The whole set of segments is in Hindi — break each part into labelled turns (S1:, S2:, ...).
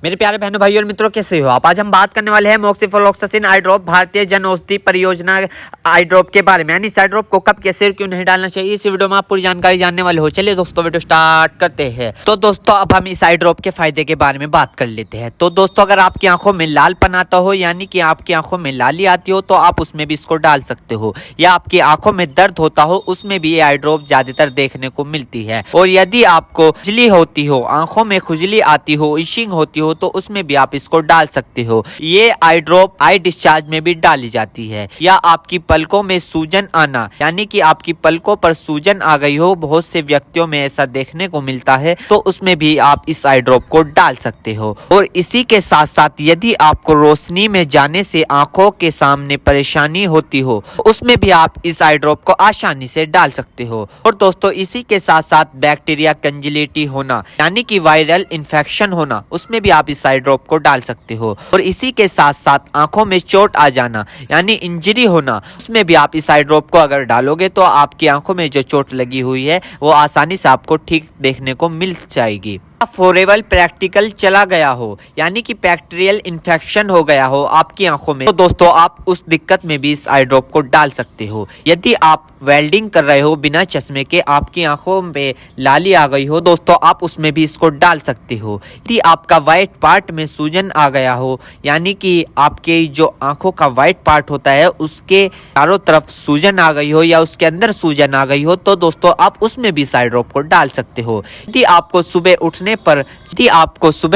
S1: मेरे प्यारे बहनों भाइयों और मित्रों, कैसे हो आप। आज हम बात करने वाले हैं मोक्सिफ्लोक्सासिन आई ड्रॉप भारतीय जन औषधि परियोजना आई ड्रॉप के बारे में, यानी इस आई ड्रॉप को कब, कैसे और क्यों नहीं डालना चाहिए। इस वीडियो में आप पूरी जानकारी जानने वाले हो। चलिए दोस्तों वीडियो स्टार्ट करते हैं। तो दोस्तों अब हम इस आई ड्रॉप के फायदे के बारे में बात कर लेते हैं। तो दोस्तों अगर आपकी आंखों में लालपन आता हो, यानी कि आपकी आंखों में लाली आती हो, तो आप उसमें भी इसको डाल सकते हो। या आपकी आंखों में दर्द होता हो, उसमें भी ये आई ड्रॉप ज्यादातर देखने को मिलती है। और यदि आपको खुजली होती हो, आंखों में खुजली आती हो, इशिंग होती हो, तो उसमें भी आप इसको डाल सकते हो। ये आई ड्रॉप आई डिस्चार्ज में भी डाली जाती है। या आपकी पलकों में सूजन आना, यानी कि आपकी पलकों पर सूजन आ गई हो, बहुत से व्यक्तियों में ऐसा देखने को मिलता है, तो उसमें भी आप इस आई ड्रॉप को डाल सकते हो। और इसी के साथ साथ यदि आपको रोशनी में जाने से आंखों के सामने परेशानी होती हो, उसमें भी आप इस आई ड्रॉप को आसानी से डाल सकते हो। और दोस्तों इसी के साथ साथ बैक्टीरिया कंजिलिटी होना, यानी कि वायरल इन्फेक्शन होना, उसमें भी आप इस आई ड्रॉप को डाल सकते हो। और इसी के साथ साथ आंखों में चोट आ जाना, यानी इंजरी होना, उसमें भी आप इस आई ड्रॉप को अगर डालोगे तो आपकी आंखों में जो चोट लगी हुई है वो आसानी से आपको ठीक देखने को मिल जाएगी। फोरेबल प्रैक्टिकल चला गया हो, यानी कि बैक्टीरियल इन्फेक्शन हो गया हो आपकी आंखों में, तो दोस्तों आप उस दिक्कत में भी इस आई ड्रॉप को डाल सकते हो। यदि आप वेल्डिंग कर रहे हो बिना चश्मे के, आपकी आंखों में लाली आ गई हो, दोस्तों आप उसमें भी इसको डाल सकते हो। यदि आपका व्हाइट पार्ट में सूजन आ गया हो, यानी कि आपके जो आंखों का व्हाइट पार्ट होता है उसके चारों तरफ सूजन आ गई हो या उसके अंदर सूजन आ गई हो, तो दोस्तों आप उसमें भी इस आई ड्रॉप को डाल सकते हो। यदि आपको सुबह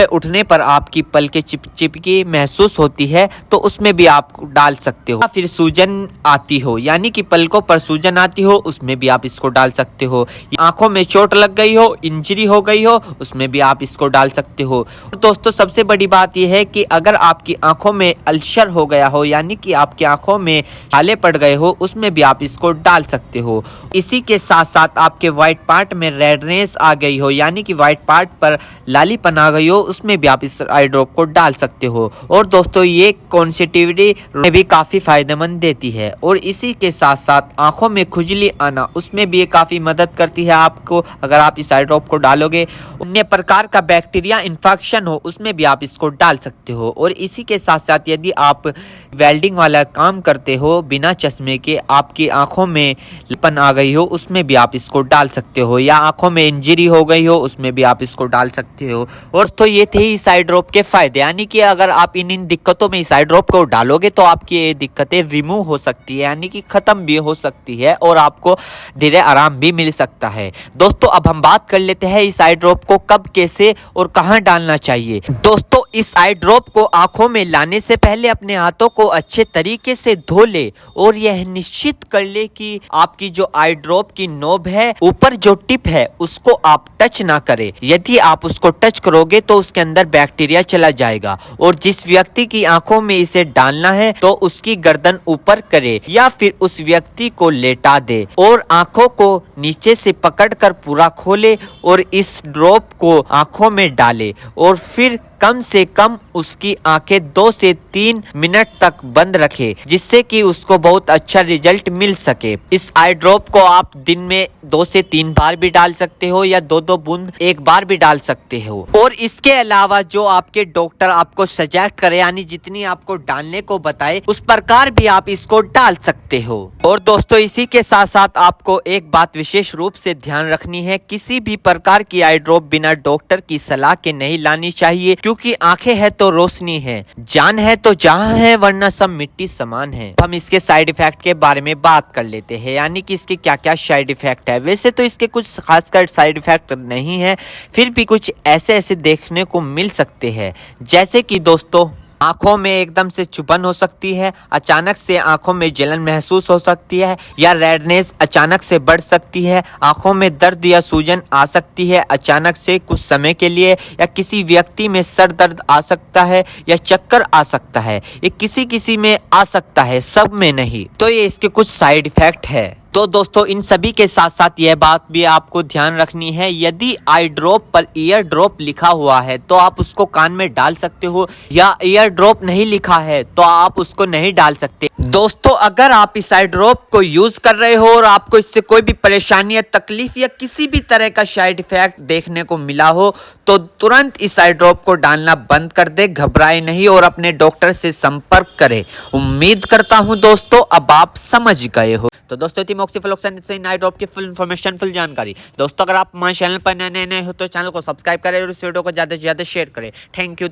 S1: उठने पर आपकी पलकें चिपचिपकी महसूस होती है, तो उसमें भी आप डाल सकते हो। फिर सूजन आती हो, यानी कि पलकों पर सूजन आती हो, उसमें भी आप इसको डाल सकते हो। आंखों में चोट लग गई हो, इंजरी हो गई हो, उसमें भी आप इसको डाल सकते हो। और दोस्तों सबसे बड़ी बात यह है कि अगर आपकी आंखों में अल्सर हो गया हो, यानी कि आपकी आंखों में छाले पड़ गए हो, उसमें भी आप इसको डाल सकते हो। इसी के साथ साथ आपके व्हाइट पार्ट में रेडनेस आ गई हो, यानी कि व्हाइट पार्ट पर लालीपन आ गई हो, उसमें भी आप इस आई ड्रॉप को डाल सकते हो। और दोस्तों ये कॉन्सेटिविटी में भी काफी फायदेमंद देती है। और इसी के साथ साथ आंखों में खुजली आना, उसमें भी ये काफी मदद करती है आपको। अगर आप इस आई ड्रॉप को डालोगे, अन्य प्रकार का बैक्टीरिया इन्फेक्शन हो, उसमें भी आप इसको डाल सकते हो। और इसी के साथ साथ यदि आप वेल्डिंग वाला काम करते हो बिना चश्मे के, आपकी आंखों में लालीपन आ गई हो, उसमें भी आप इसको डाल सकते हो। या आंखों में इंजरी हो गई हो, उसमें भी आप इसको डाल सकते हो। और तो ये थे इस आई ड्रॉप के फायदे, यानी कि अगर आप इन दिक्कतों में इस आई ड्रॉप को डालोगे तो आपकी ये दिक्कतें रिमूव हो सकती है, यानी कि खत्म भी हो सकती है और आपको धीरे आराम भी मिल सकता है। दोस्तों अब हम बात कर लेते हैं इस आई ड्रॉप को कब, कैसे और कहां डालना चाहिए। दोस्तों इस आई ड्रॉप को आंखों में लाने से पहले अपने हाथों को अच्छे तरीके से धो ले और यह निश्चित कर ले कि आपकी जो आई ड्रॉप की नोब है, ऊपर जो टिप है, उसको आप टच ना करें। यदि आप उसको टच करोगे तो उसके अंदर बैक्टीरिया चला जाएगा। और जिस व्यक्ति की आंखों में इसे डालना है तो उसकी गर्दन ऊपर करे या फिर उस व्यक्ति को लेटा दे और आंखों को नीचे से पकड़कर पूरा खोले और इस ड्रॉप को आंखों में डाले। और फिर कम से कम उसकी आंखें 2 से 3 मिनट तक बंद रखे, जिससे कि उसको बहुत अच्छा रिजल्ट मिल सके। इस आई ड्रॉप को आप दिन में 2 से 3 बार भी डाल सकते हो या 2-2 बूंद एक बार भी डाल सकते हो। और इसके अलावा जो आपके डॉक्टर आपको सजेस्ट करे, यानी जितनी आपको डालने को बताए, उस प्रकार भी आप इसको डाल सकते हो। और दोस्तों इसी के साथ साथ आपको एक बात विशेष रूप से ध्यान रखनी है, किसी भी प्रकार की आई ड्रॉप बिना डॉक्टर की सलाह के नहीं लानी चाहिए, क्योंकि आंखें है तो रोशनी है, जान है तो जहां है, वरना सब मिट्टी समान है। हम इसके साइड इफेक्ट के बारे में बात कर लेते हैं, यानी कि इसके क्या क्या साइड इफेक्ट है। वैसे तो इसके कुछ खासकर साइड इफेक्ट नहीं है, फिर भी कुछ ऐसे ऐसे देखने को मिल सकते हैं, जैसे कि दोस्तों आंखों में एकदम से चुभन हो सकती है, अचानक से आंखों में जलन महसूस हो सकती है, या रेडनेस अचानक से बढ़ सकती है, आंखों में दर्द या सूजन आ सकती है अचानक से कुछ समय के लिए, या किसी व्यक्ति में सर दर्द आ सकता है या चक्कर आ सकता है। ये किसी किसी में आ सकता है, सब में नहीं। तो ये इसके कुछ साइड इफेक्ट है। तो दोस्तों इन सभी के साथ साथ यह बात भी आपको ध्यान रखनी है, यदि आई ड्रॉप पर ईयर ड्रॉप लिखा हुआ है तो आप उसको कान में डाल सकते हो, या ईयर ड्रॉप नहीं लिखा है तो आप उसको नहीं डाल सकते। दोस्तों अगर आप इस आई ड्रॉप को यूज कर रहे हो और आपको इससे कोई भी परेशानी या तकलीफ या किसी भी तरह का साइड इफेक्ट देखने को मिला हो तो तुरंत इस आई ड्रॉप को डालना बंद कर दे, घबराए नहीं और अपने डॉक्टर से संपर्क करें। उम्मीद करता हूं दोस्तों अब आप समझ गए हो। तो दोस्तों थी मोक्सिफ्लोक्सासिन आई ड्रॉप की फुल इन्फॉर्मेशन, फुल जानकारी। दोस्तों अगर आप हमारे चैनल पर नए हो तो चैनल को सब्सक्राइब करें और इस वीडियो को ज्यादा से ज्यादा शेयर करें। Thank you.